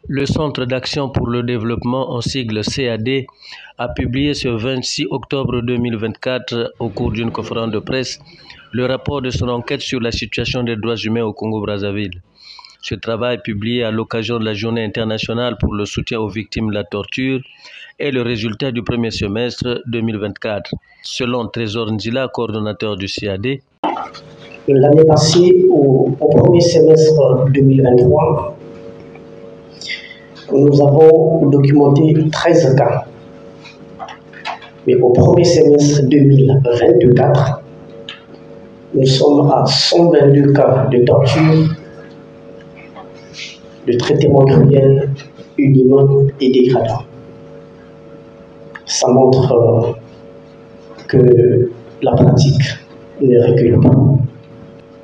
Le Centre d'action pour le développement, en sigle CAD, a publié ce 26 octobre 2024, au cours d'une conférence de presse, le rapport de son enquête sur la situation des droits humains au Congo-Brazzaville. Ce travail, publié à l'occasion de la Journée internationale pour le soutien aux victimes de la torture, est le résultat du premier semestre 2024. Selon Trésor Nzila, coordonnateur du CAD, l'année passée, au premier semestre 2023, nous avons documenté 13 cas. Mais au premier semestre 2024, nous sommes à 122 cas de torture, de traitement cruel, inhumain et dégradant. Ça montre que la pratique ne recule pas.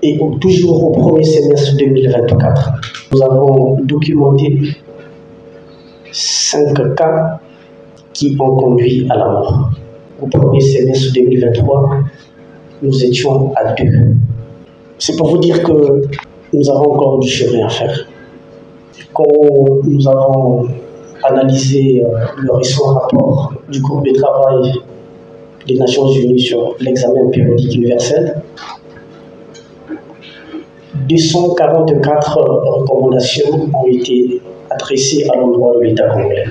Et toujours au premier semestre 2024, nous avons documenté 5 cas qui ont conduit à la mort. Au premier semestre 2023, nous étions à 2. C'est pour vous dire que nous avons encore du chemin à faire. Quand nous avons analysé le récent rapport du groupe de travail des Nations Unies sur l'examen périodique universel, 244 recommandations ont été adressées à l'endroit de l'État congolais.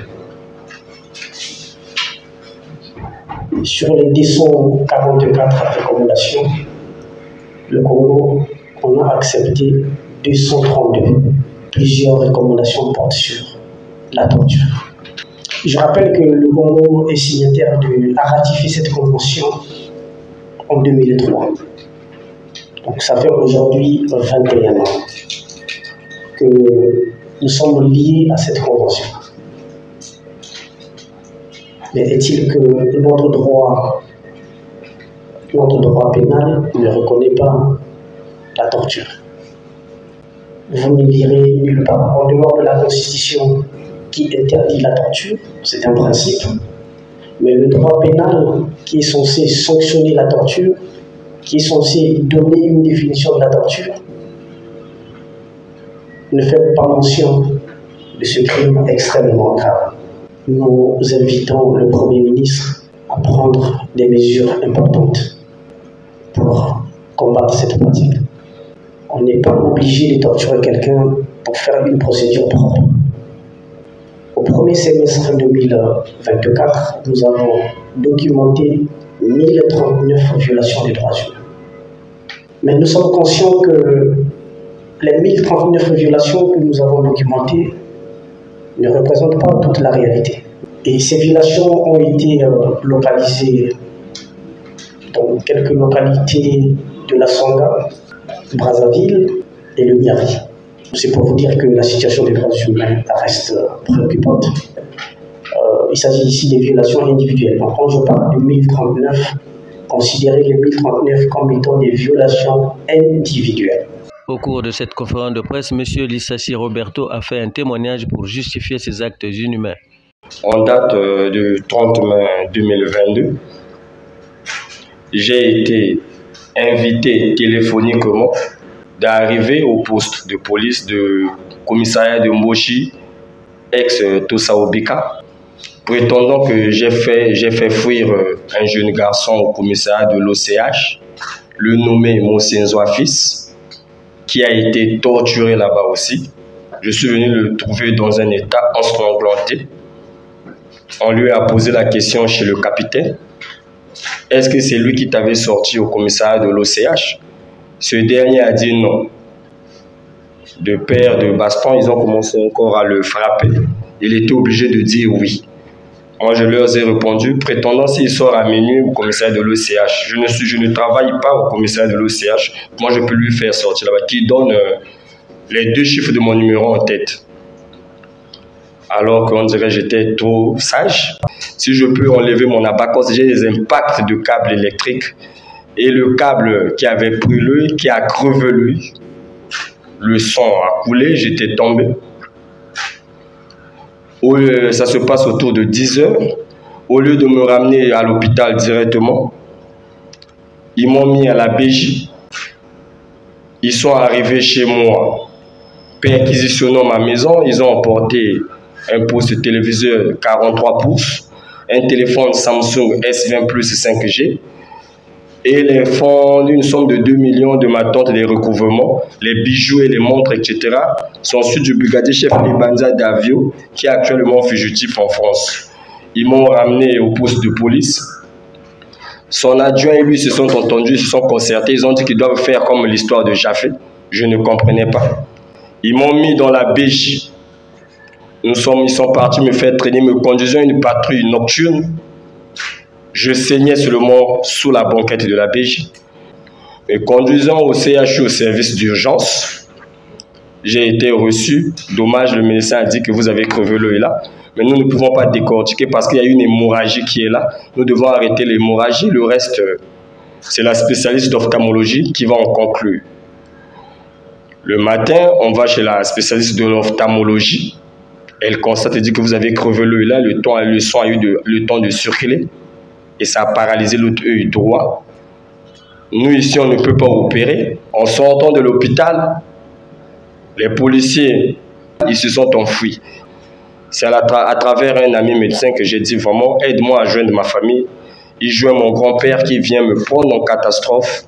Sur les 244 recommandations, le Congo en a accepté 232. Plusieurs recommandations portent sur la torture. Je rappelle que le Congo est signataire a ratifié cette convention en 2003. Donc ça fait aujourd'hui 21 ans que nous sommes liés à cette convention. Mais est-il que notre droit pénal ne reconnaît pas la torture? Vous ne lirez nulle part en dehors de la Constitution qui interdit la torture, c'est un principe, mais le droit pénal qui est censé sanctionner la torture, qui est censé donner une définition de la torture, ne fait pas mention de ce crime extrêmement grave. Nous invitons le Premier ministre à prendre des mesures importantes pour combattre cette pratique. On n'est pas obligé de torturer quelqu'un pour faire une procédure propre. Au premier semestre 2024, nous avons documenté 1039 violations des droits humains. Mais nous sommes conscients que les 1039 violations que nous avons documentées ne représentent pas toute la réalité. Et ces violations ont été localisées dans quelques localités de la Songa, Brazzaville et le Niari. C'est pour vous dire que la situation des droits humains reste préoccupante. Il s'agit ici des violations individuelles. Donc, quand je parle de 1039, considérez les 1039 comme étant des violations individuelles. Au cours de cette conférence de presse, M. Lissassi Roberto a fait un témoignage pour justifier ces actes inhumains. En date du 30 mai 2022, j'ai été invité téléphoniquement d'arriver au poste de police du commissariat de Mboshi, ex-Tosaobika, prétendant que j'ai fait fuir un jeune garçon au commissariat de l'OCH, le nommé Monsenzo Fils, qui a été torturé là-bas aussi. Je suis venu le trouver dans un état ensanglanté. On lui a posé la question chez le capitaine. Est-ce que c'est lui qui t'avait sorti au commissariat de l'OCH? Ce dernier a dit non. De père de baston, ils ont commencé encore à le frapper. Il était obligé de dire oui. Moi, je leur ai répondu, prétendant s'il sort à minuit au commissariat de l'OCH. Je ne travaille pas au commissariat de l'OCH. Moi, je peux lui faire sortir là-bas, qui donne les 2 chiffres de mon numéro en tête. Alors qu'on dirait que j'étais trop sage. Si je peux enlever mon abacos, j'ai des impacts de câbles électriques. Et le câble qui avait brûlé, qui a crevé le sang a coulé, j'étais tombé. Ça se passe autour de 10 heures. Au lieu de me ramener à l'hôpital directement, ils m'ont mis à la BJ. Ils sont arrivés chez moi perquisitionnant ma maison, ils ont emporté un poste téléviseur 43 pouces, un téléphone Samsung S20 Plus 5G, et les fonds d'une somme de 2 millions de ma tante des recouvrements, les bijoux et les montres, etc., sont ceux du brigadier chef Ibanza Davio, qui est actuellement fugitif en France. Ils m'ont ramené au poste de police. Son adjoint et lui se sont entendus, se sont concertés. Ils ont dit qu'ils doivent faire comme l'histoire de Jaffé. Je ne comprenais pas. Ils m'ont mis dans la BJ. Ils sont partis me faire traîner, me conduisant une patrouille nocturne. Je saignais seulement sous la banquette de la BJ. Me conduisant au CHU, au service d'urgence, j'ai été reçu. Dommage, le médecin a dit que vous avez crevé l'œil là. Mais nous ne pouvons pas décortiquer parce qu'il y a une hémorragie qui est là. Nous devons arrêter l'hémorragie. Le reste, c'est la spécialiste d'ophtalmologie qui va en conclure. Le matin, on va chez la spécialiste de l'ophtalmologie. Elle constate et dit que vous avez crevé l'œil là. Le sang a eu le temps de circuler. Et ça a paralysé l'autre œil droit. Nous, ici, on ne peut pas opérer. En sortant de l'hôpital, les policiers, ils se sont enfuis. C'est à travers un ami médecin que j'ai dit vraiment, aide-moi à joindre ma famille. Il joint mon grand-père qui vient me prendre en catastrophe.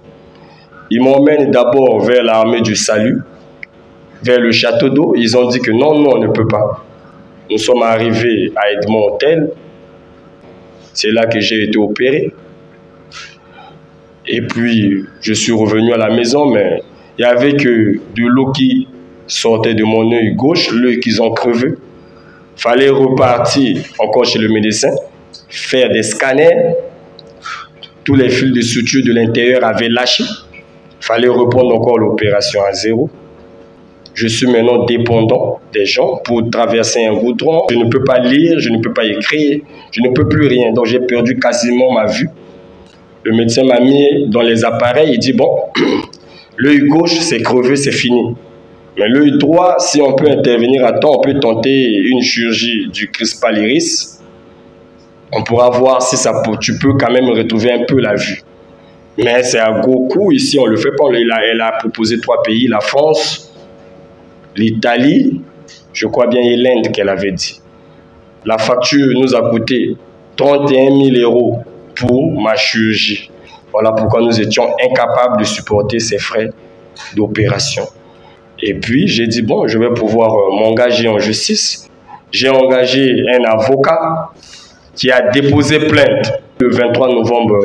Il m'emmène d'abord vers l'armée du salut, vers le château d'eau. Ils ont dit que non, on ne peut pas. Nous sommes arrivés à Edmond-Hôtel. C'est là que j'ai été opéré. Et puis, je suis revenu à la maison, mais il n'y avait que de l'eau qui sortait de mon œil gauche, l'œil qu'ils ont crevé. Il fallait repartir encore chez le médecin, faire des scanners. Tous les fils de suture de l'intérieur avaient lâché. Il fallait reprendre encore l'opération à zéro. Je suis maintenant dépendant des gens pour traverser un goudron. Je ne peux pas lire, je ne peux pas écrire, je ne peux plus rien. Donc j'ai perdu quasiment ma vue. Le médecin m'a mis dans les appareils. Il dit, bon, l'œil gauche, c'est crevé, c'est fini. Mais l'œil droit, si on peut intervenir à temps, on peut tenter une chirurgie du crispal iris. On pourra voir si tu peux quand même retrouver un peu la vue. Mais c'est à gros coût. Ici, on ne le fait pas. Elle a proposé 3 pays, la France, l'Italie, je crois bien, et l'Inde qu'elle avait dit. La facture nous a coûté 31 000 € pour ma chirurgie. Voilà pourquoi nous étions incapables de supporter ces frais d'opération. Et puis, j'ai dit, bon, je vais pouvoir m'engager en justice. J'ai engagé un avocat qui a déposé plainte le 23 novembre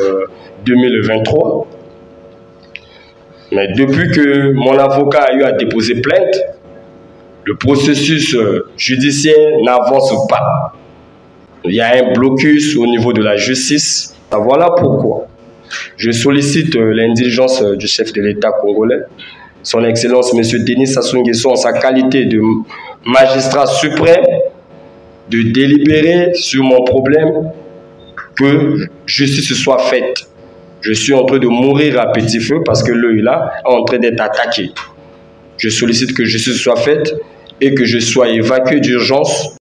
2023. Mais depuis que mon avocat a eu à déposer plainte, le processus judiciaire n'avance pas. Il y a un blocus au niveau de la justice. Voilà pourquoi je sollicite l'indulgence du chef de l'État congolais, son Excellence M. Denis Sassou Nguesso, en sa qualité de magistrat suprême, de délibérer sur mon problème, que justice soit faite. Je suis en train de mourir à petit feu parce que l'œil là est en train d'être attaqué. Je sollicite que justice soit faite et que je sois évacué d'urgence